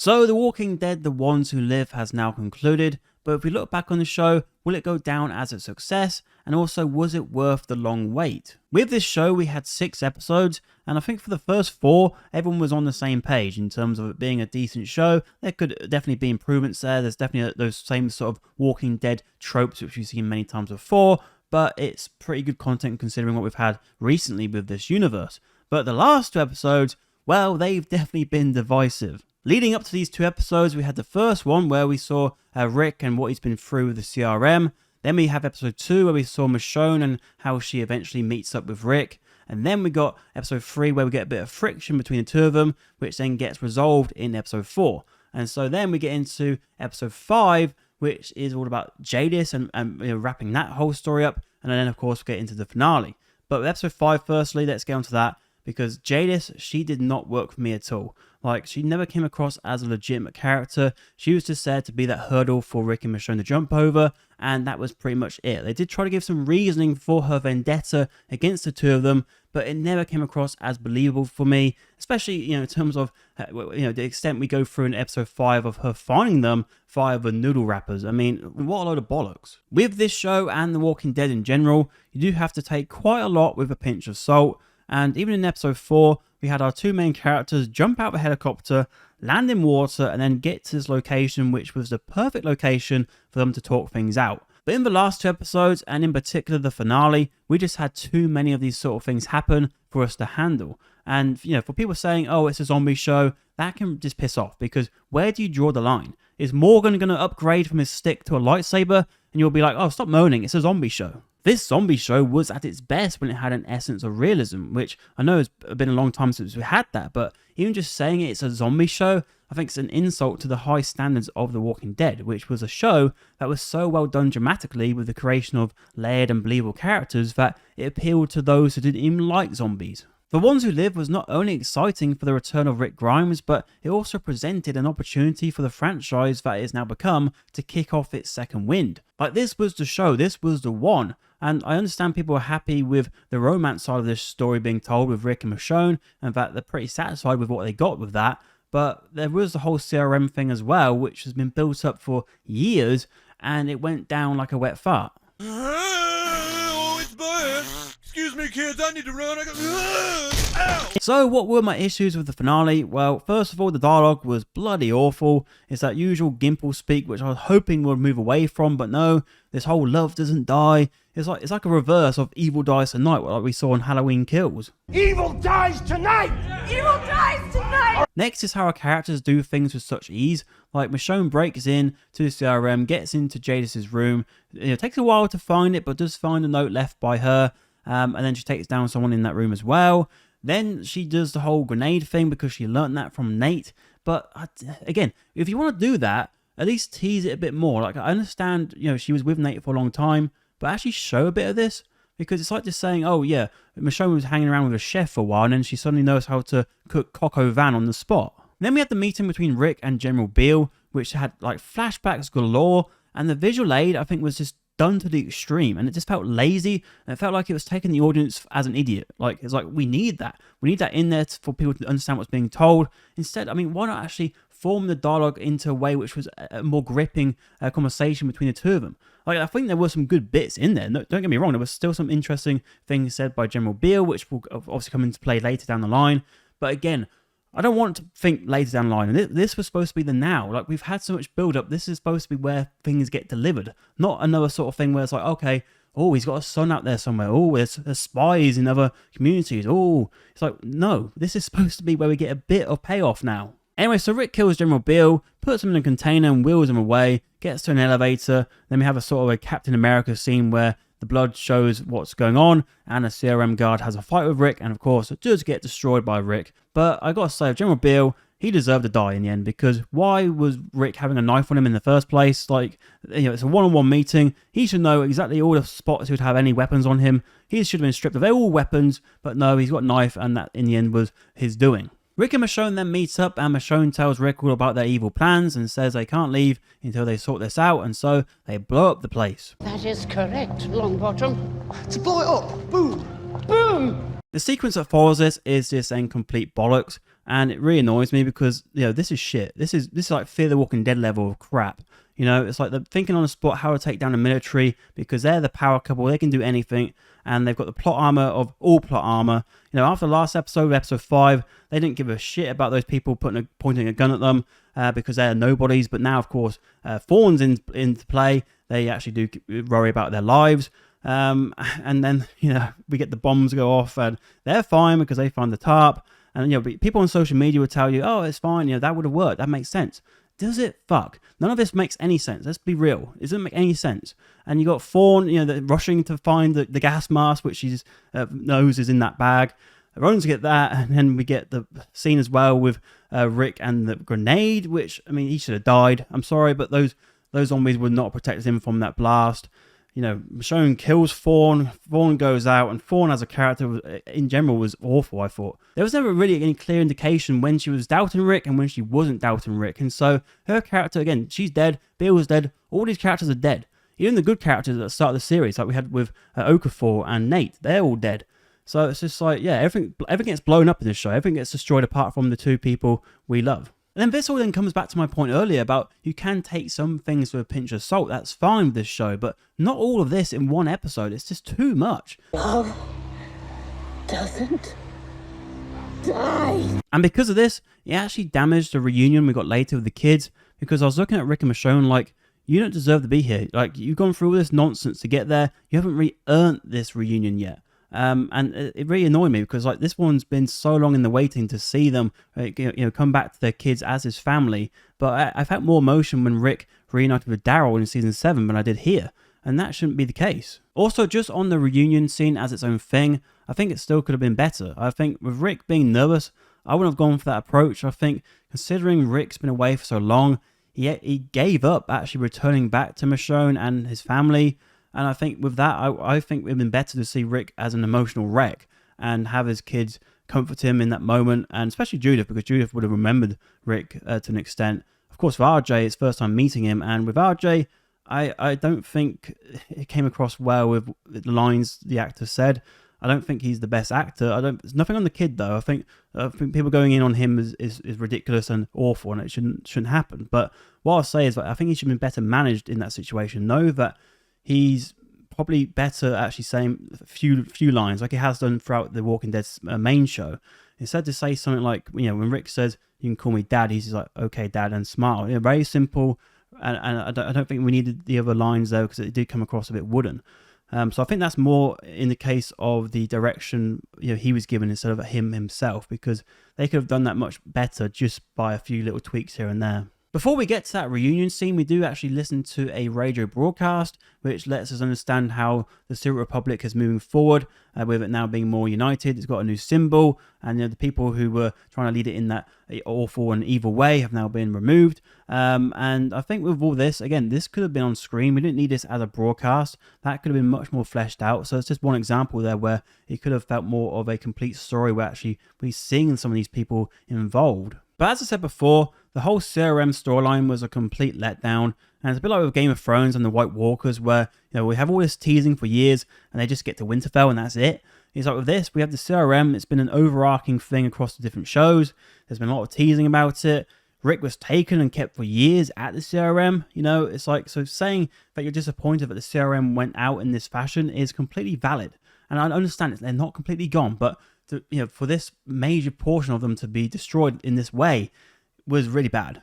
So The Walking Dead, The Ones Who Live has now concluded, but if we look back on the show, will it go down as a success? And also, was it worth the long wait? With this show, we had 6 episodes, and I think for the first 4, everyone was on the same page in terms of it being a decent show. There could definitely be improvements there. There's definitely those same sort of Walking Dead tropes which we've seen many times before, but it's pretty good content considering what we've had recently with this universe. But the last 2 episodes, well, they've definitely been divisive. Leading up to these 2 episodes, we had the first one where we saw Rick and what he's been through with the CRM. Then we have episode 2 where we saw Michonne and how she eventually meets up with Rick. And then we got episode 3 where we get a bit of friction between the 2 of them, which then gets resolved in episode 4. And so then we get into episode 5, which is all about Jadis and wrapping that whole story up. And then, of course, we get into the finale. But with episode 5, firstly, let's get onto that. Because Jadis, she did not work for me at all. Like, she never came across as a legitimate character. She was just there to be that hurdle for Rick and Michonne to jump over, and that was pretty much it. They did try to give some reasoning for her vendetta against the 2 of them, but it never came across as believable for me, especially, in terms of, the extent we go through in episode 5 of her finding them via the noodle wrappers. I mean, what a load of bollocks. With this show and The Walking Dead in general, you do have to take quite a lot with a pinch of salt. And even in episode 4, we had our 2 main characters jump out of a helicopter, land in water, and then get to this location, which was the perfect location for them to talk things out. But in the last 2 episodes, and in particular the finale, we just had too many of these sort of things happen for us to handle. And, for people saying, oh, it's a zombie show, that can just piss off, because where do you draw the line? Is Morgan going to upgrade from his stick to a lightsaber? And you'll be like, oh, stop moaning, it's a zombie show. This zombie show was at its best when it had an essence of realism, which I know has been a long time since we had that, but even just saying it's a zombie show, I think it's an insult to the high standards of The Walking Dead, which was a show that was so well done dramatically with the creation of layered and believable characters that it appealed to those who didn't even like zombies. The Ones Who Live was not only exciting for the return of Rick Grimes, but it also presented an opportunity for the franchise that it has now become to kick off its second wind. Like, this was the show, this was the one. And I understand people are happy with the romance side of this story being told with Rick and Michonne, and that they're pretty satisfied with what they got with that. But there was the whole CRM thing as well, which has been built up for years, and it went down like a wet fart. Oh, it's bad. Excuse me, kids, I need to run. Ow! So what were my issues with the finale? Well, first of all, the dialogue was bloody awful. It's that usual Gimple speak, which I was hoping would move away from, but no, this whole love doesn't die. It's like a reverse of Evil Dies Tonight, like we saw in Halloween Kills. Evil dies tonight! Evil dies tonight! Next is how our characters do things with such ease. Like, Michonne breaks in to the CRM, gets into Jadis' room. It takes a while to find it, but does find a note left by her. And then she takes down someone in that room as well. Then she does the whole grenade thing because she learned that from Nate. But again, if you want to do that, at least tease it a bit more. Like, I understand, she was with Nate for a long time, but actually show a bit of this. Because it's like just saying, oh yeah, Michonne was hanging around with a chef for a while and then she suddenly knows how to cook coq au vin on the spot. Then we had the meeting between Rick and General Beale, which had like flashbacks galore, and the visual aid I think was just done to the extreme, and it just felt lazy, and it felt like it was taking the audience as an idiot. Like, it's like, we need that in there for people to understand what's being told. Instead, I mean, why not actually form the dialogue into a way which was a more gripping conversation between the 2 of them? Like, I think there were some good bits in there. No, don't get me wrong, there was still some interesting things said by General Beale, which will obviously come into play later down the line. But again, I don't want to think later down the line. And this was supposed to be the now. Like, we've had so much build up. This is supposed to be where things get delivered. Not another sort of thing where it's like, okay, oh, he's got a son out there somewhere. Oh, there's spies in other communities. Oh, it's like, no, this is supposed to be where we get a bit of payoff now. Anyway, so Rick kills General Beale, puts him in a container and wheels him away, gets to an elevator. Then we have a sort of a Captain America scene where the blood shows what's going on, and a CRM guard has a fight with Rick, and of course, it does get destroyed by Rick. But I gotta say, General Beale, he deserved to die in the end, because why was Rick having a knife on him in the first place? Like, it's a one-on-one meeting. He should know exactly all the spots who would have any weapons on him. He should have been stripped of all weapons, but no, he's got a knife, and that in the end was his doing. Rick and Michonne then meet up, and Michonne tells Rick all about their evil plans and says they can't leave until they sort this out, and so they blow up the place. That is correct, Longbottom. To blow it up! Boom! Boom! The sequence that follows this is just in complete bollocks. And it really annoys me because, this is shit. This is like Fear the Walking Dead level of crap. It's like they're thinking on the spot how to take down the military because they're the power couple. They can do anything. And they've got the plot armor of all plot armor. After the last episode, episode 5, they didn't give a shit about those people pointing a gun at them because they're nobodies. But now, of course, Thorne's into play. They actually do worry about their lives. And then, we get the bombs go off and they're fine because they find the tarp. And, people on social media will tell you, oh, it's fine. That would have worked. That makes sense. Does it? Fuck. None of this makes any sense. Let's be real. It doesn't make any sense. And you got Thorne, rushing to find the gas mask, which he knows is in that bag. Runs to get that, and then we get the scene as well with Rick and the grenade, which, he should have died. I'm sorry, but those zombies would not protect him from that blast. Michonne kills Thorne. Thorne goes out, and Thorne as a character in general was awful, I thought. There was never really any clear indication when she was doubting Rick and when she wasn't doubting Rick. And so her character, again, she's dead. Bill's dead. All these characters are dead. Even the good characters at the start of the series, like we had with Okafor and Nate, they're all dead. So it's just like, everything gets blown up in this show. Everything gets destroyed apart from the two people we love. And then this all then comes back to my point earlier about you can take some things with a pinch of salt. That's fine with this show, but not all of this in one episode. It's just too much. Love doesn't die. And because of this, it actually damaged the reunion we got later with the kids, because I was looking at Rick and Michonne like, you don't deserve to be here. Like, you've gone through all this nonsense to get there. You haven't really earned this reunion yet. And it really annoyed me because this one's been so long in the waiting to see them come back to their kids as his family. But I felt more emotion when Rick reunited with Daryl in season 7 than I did here, and that shouldn't be the case. Also, just on the reunion scene as its own thing, I think it still could have been better. I think with Rick being nervous, I wouldn't have gone for that approach. I think considering Rick's been away for so long, he gave up actually returning back to Michonne and his family. And I think with that, I think it would have been better to see Rick as an emotional wreck and have his kids comfort him in that moment, and especially Judith, because Judith would have remembered Rick to an extent. Of course, for RJ, it's first time meeting him, and with RJ, I don't think it came across well with the lines the actor said. I don't think he's the best actor. There's nothing on the kid though. I think people going in on him is ridiculous and awful, and it shouldn't happen. But what I'll say is that I think he should have been better managed in that situation. Know that he's probably better actually saying a few lines like he has done throughout the Walking Dead main show. Instead to say something like, when Rick says, you can call me Dad, he's just like, okay, Dad, and smile. Very simple, and I don't think we needed the other lines there because it did come across a bit wooden. So I think that's more in the case of the direction he was given instead of him himself, because they could have done that much better just by a few little tweaks here and there. Before we get to that reunion scene, we do actually listen to a radio broadcast, which lets us understand how the Secret Republic is moving forward, with it now being more united. It's got a new symbol, and the people who were trying to lead it in that awful and evil way have now been removed. And I think with all this, again, this could have been on screen. We didn't need this as a broadcast. That could have been much more fleshed out. So it's just one example there where it could have felt more of a complete story where actually we're seeing some of these people involved. But as I said before, the whole CRM storyline was a complete letdown, and it's a bit like with Game of Thrones and the White Walkers, where we have all this teasing for years, and they just get to Winterfell, and that's it. It's like with this, we have the CRM. It's been an overarching thing across the different shows. There's been a lot of teasing about it. Rick was taken and kept for years at the CRM. It's like, so saying that you're disappointed that the CRM went out in this fashion is completely valid, and I understand they're not completely gone, but for this major portion of them to be destroyed in this way was really bad.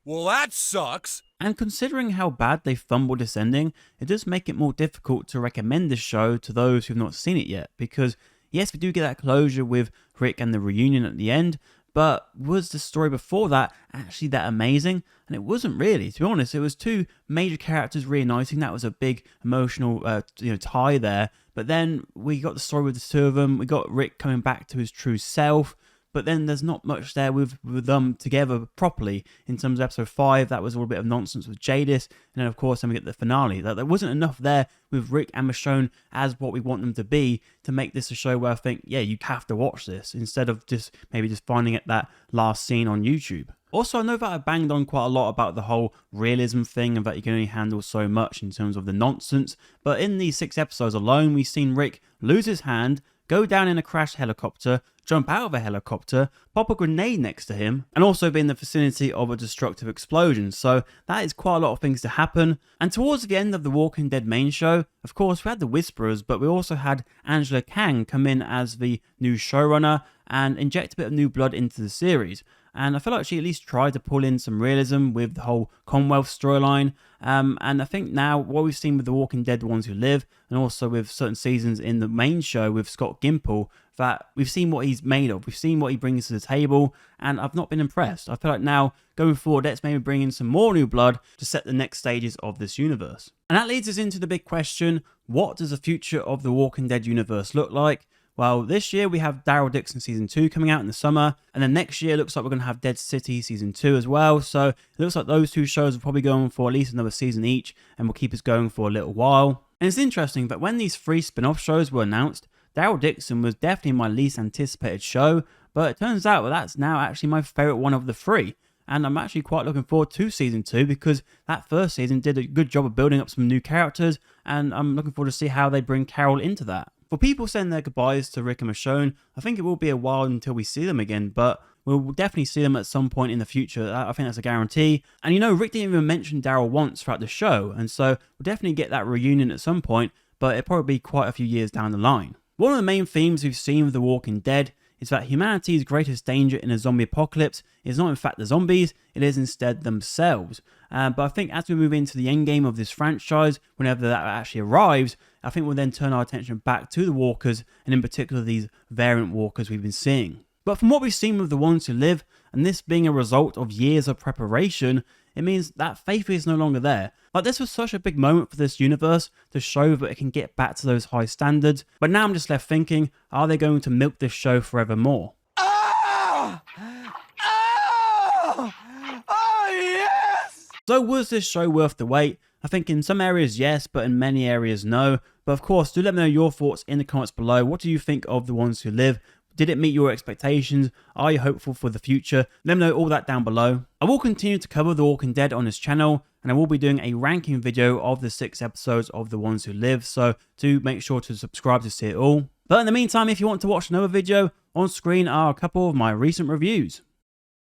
Well, that sucks. And considering how bad they fumbled this ending, it does make it more difficult to recommend this show to those who've not seen it yet. Because yes, we do get that closure with Rick and the reunion at the end, but was the story before that actually that amazing? And it wasn't really, to be honest. It was two major characters reuniting. That was a big emotional tie there. But then we got the story with the two of them. We got Rick coming back to his true self. But then there's not much there with them together properly. In terms of episode 5, that was all a bit of nonsense with Jadis. And then, of course, then we get the finale. There wasn't enough there with Rick and Michonne as what we want them to be to make this a show where I think, yeah, you have to watch this instead of just finding it that last scene on YouTube. Also, I know that I banged on quite a lot about the whole realism thing and that you can only handle so much in terms of the nonsense. But in these 6 episodes alone, we've seen Rick lose his hand, go down in a crashed helicopter, jump out of a helicopter, pop a grenade next to him, and also be in the vicinity of a destructive explosion. So that is quite a lot of things to happen. And towards the end of the Walking Dead main show, of course, we had the Whisperers, but we also had Angela Kang come in as the new showrunner and inject a bit of new blood into the series. And I feel like she at least tried to pull in some realism with the whole Commonwealth storyline. And I think now what we've seen with The Walking Dead, The Ones Who Live, and also with certain seasons in the main show with Scott Gimple, that we've seen what he's made of. We've seen what he brings to the table, and I've not been impressed. I feel like now, going forward, let's maybe bring in some more new blood to set the next stages of this universe. And that leads us into the big question, what does the future of the Walking Dead universe look like? Well, this year we have Daryl Dixon Season 2 coming out in the summer, and then next year it looks like we're going to have Dead City Season 2 as well, so it looks like those two shows will probably go on for at least another season each, and will keep us going for a little while. And it's interesting that when these 3 spin-off shows were announced, Daryl Dixon was definitely my least anticipated show, but it turns out that that's now actually my favourite one of the 3. And I'm actually quite looking forward to Season 2 because that first season did a good job of building up some new characters, and I'm looking forward to see how they bring Carol into that. For people saying their goodbyes to Rick and Michonne, I think it will be a while until we see them again, but we'll definitely see them at some point in the future. I think that's a guarantee. And you know, Rick didn't even mention Daryl once throughout the show, and so we'll definitely get that reunion at some point, but it'll probably be quite a few years down the line. One of the main themes we've seen with The Walking Dead is that humanity's greatest danger in a zombie apocalypse is not in fact the zombies, it is instead themselves. But I think as we move into the end game of this franchise, whenever that actually arrives, I think we'll then turn our attention back to the walkers, and in particular these variant walkers we've been seeing. But from what we've seen with The Ones Who Live, and this being a result of years of preparation, it means that faith is no longer there. Like, this was such a big moment for this universe to show that it can get back to those high standards, but now I'm just left thinking, are they going to milk this show forevermore? Ah! Ah! Oh, yes! So was this show worth the wait? I think in some areas yes, but in many areas no. But of course, do let me know your thoughts in the comments below. What do you think of The Ones Who Live? Did it meet your expectations? Are you hopeful for the future? Let me know all that down below. I will continue to cover The Walking Dead on this channel, and I will be doing a ranking video of the 6 episodes of The Ones Who Live, so do make sure to subscribe to see it all. But in the meantime, if you want to watch another video, on screen are a couple of my recent reviews.